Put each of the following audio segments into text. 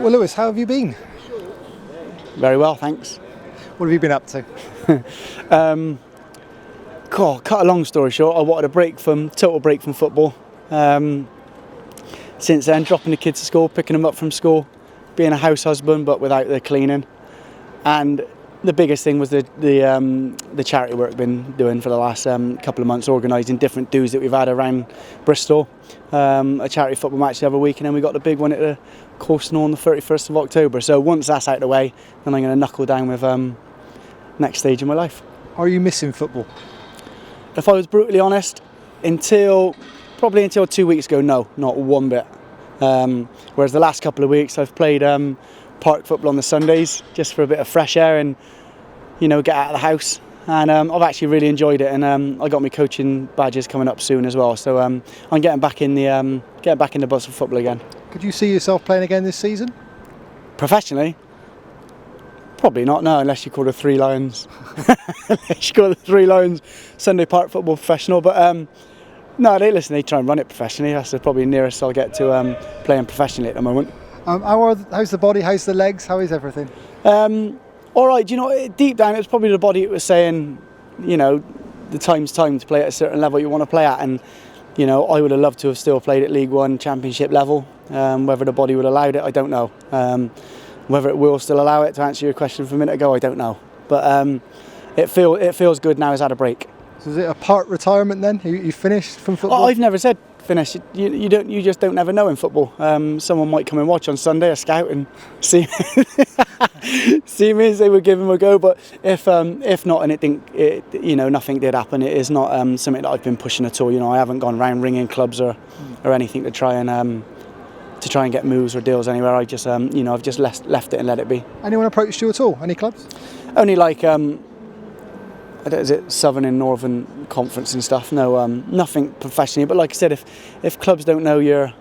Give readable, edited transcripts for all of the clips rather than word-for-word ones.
Well, Lewis, how have you been? Very well, thanks. What have you been up to? Cut a long story short, I wanted a total break from football. Since then, dropping the kids to school, picking them up from school, being a house husband but without the cleaning, and the biggest thing was the charity work I've been doing for the last couple of months, organising different do's that we've had around Bristol. A charity football match the other week, and then we got the big one at the Coursenall on the 31st of October. So once that's out of the way, then I'm going to knuckle down with next stage in my life. Are you missing football? If I was brutally honest, until 2 weeks ago, no, not one bit. Whereas the last couple of weeks I've played park football on the Sundays just for a bit of fresh air and, get out of the house. And I've actually really enjoyed it, and I got my coaching badges coming up soon as well. So I'm getting back in the bus of football again. Could you see yourself playing again this season? Professionally? Probably not, no, unless you call the Three Lions. Unless you call the Three Lions Sunday park football professional. But no, they try and run it professionally. That's probably the nearest I'll get to playing professionally at the moment. How's the body? How's the legs? How is everything? All right, deep down it was probably the body that was saying, the time's time to play at a certain level you want to play at. And, I would have loved to have still played at League One Championship level. Whether the body would have allowed it, I don't know. Whether it will still allow it, to answer your question from a minute ago, I don't know. But it feels good now. It's had a break. So is it a part retirement then? You finished from football? I've never said finish. You just don't never know in football. Someone might come and watch on Sunday, a scout, and see me and say we'll give him a go. But if not, and nothing did happen, it is not something that I've been pushing at all. I haven't gone round ringing clubs or anything to try and get moves or deals anywhere. I just I've just left it and let it be. Anyone approached you at all? Any clubs? Only like is it Southern and Northern Conference and stuff? No, nothing professionally. But like I said, if clubs don't know you're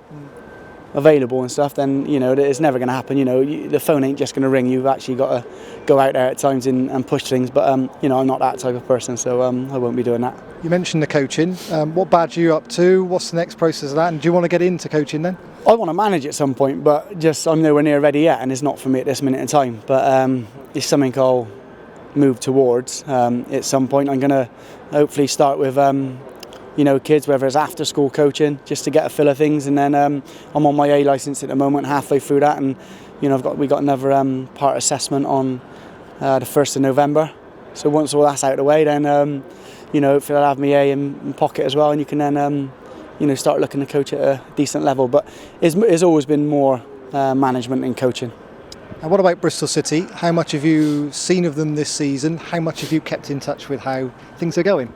available and stuff, then it's never going to happen. The phone ain't just going to ring. You've actually got to go out there at times and push things. But I'm not that type of person, so I won't be doing that. You mentioned the coaching. What badge are you up to? What's the next process of that? And do you want to get into coaching then? I want to manage at some point, but I'm nowhere near ready yet, and it's not for me at this minute in time. But it's something I'll move towards at some point. I'm going to hopefully start with kids, whether it's after school coaching, just to get a feel of things, and then I'm on my A licence at the moment, halfway through that, and we got another part assessment on the 1st of November. So once all that's out of the way, then hopefully I'll have my A in pocket as well, and you can then start looking to coach at a decent level. But it's always been more management and coaching. And what about Bristol City? How much have you seen of them this season? How much have you kept in touch with how things are going?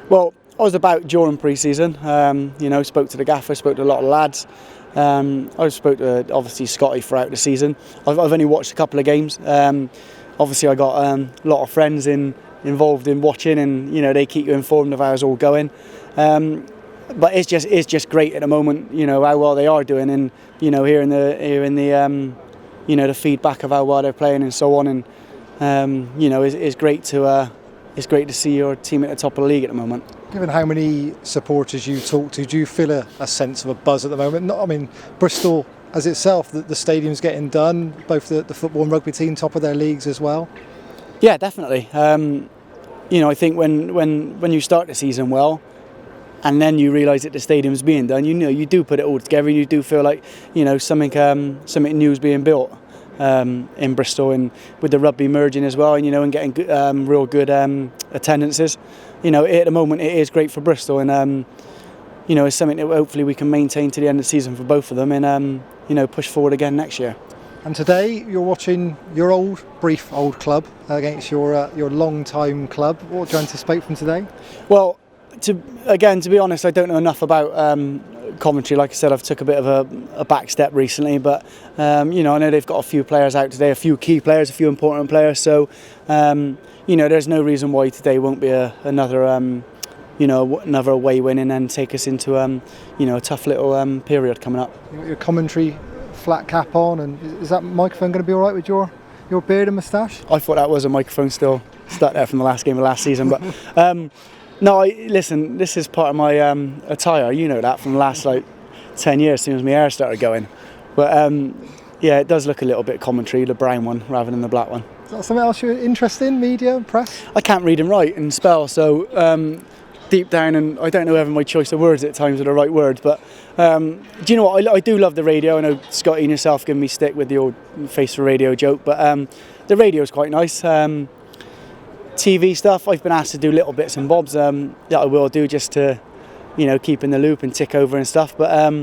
Well, I was about during pre-season. Spoke to the gaffer, spoke to a lot of lads. I spoke to obviously Scotty throughout the season. I've only watched a couple of games. Obviously, I got a lot of friends involved in watching, and they keep you informed of how it's all going. But it's just great at the moment. How well they are doing, and hearing the feedback of how well they're playing and so on, and it's great to see your team at the top of the league at the moment. Given how many supporters you talk to, do you feel a sense of a buzz at the moment? Bristol as itself, the stadium's getting done, both the football and rugby team top of their leagues as well. Yeah, definitely. I think when you start the season well, and then you realise that the stadium's being done, you do put it all together, and you do feel like something new's being built in Bristol, and with the rugby merging as well, and getting real good attendances. At the moment it is great for Bristol, and it's something that hopefully we can maintain to the end of the season for both of them, and push forward again next year. And today you're watching your brief old club against your long-time club. What do you anticipate from today? Well, to be honest, I don't know enough about Coventry. Like I said, I've took a bit of a back step recently, but I know they've got a few players out today, a few key players, a few important players. So there's no reason why today won't be another away win, and then take us into a tough little period coming up. You got your commentary flat cap on, and is that microphone going to be all right with your beard and moustache? I thought that was a microphone still stuck there from the last game of last season, but. No, listen, this is part of my attire. You know that from the last 10 years, as soon as my hair started going. But Yeah, it does look a little bit commentary, the brown one rather than the black one. Is that something else you're interested in, media, press? I can't read and write and spell, so deep down, and I don't know whether my choice of words at times are the right words, but do you know what, I do love the radio. I know Scotty and yourself giving me stick with the old face for radio joke, but the radio is quite nice. TV stuff, I've been asked to do little bits and bobs that I will do just to, keep in the loop and tick over and stuff, but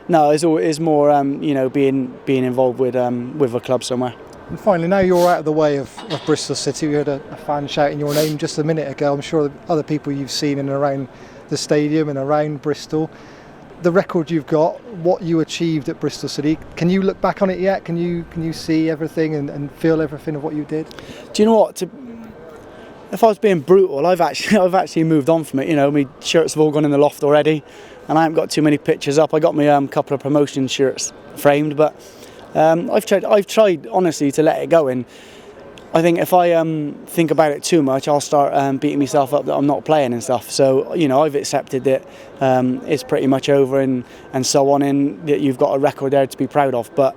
no, it's more being involved with a club somewhere. And finally, now you're out of the way of Bristol City, we heard a fan shouting your name just a minute ago. I'm sure other people you've seen in and around the stadium and around Bristol. The record you've got, what you achieved at Bristol City, can you look back on it yet? Can you see everything and feel everything of what you did? Do you know what? If I was being brutal, I've actually moved on from it. My shirts have all gone in the loft already, and I haven't got too many pictures up. I got my couple of promotion shirts framed, but I've tried honestly to let it go. And I think if I think about it too much, I'll start beating myself up that I'm not playing and stuff. So I've accepted that it's pretty much over and so on, and that you've got a record there to be proud of. But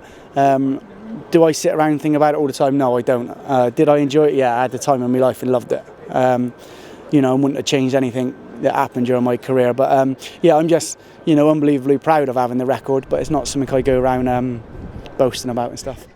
do I sit around and think about it all the time? No, I don't. Did I enjoy it? Yeah, I had the time of my life and loved it. I wouldn't have changed anything that happened during my career. But I'm just unbelievably proud of having the record. But it's not something I go around boasting about and stuff.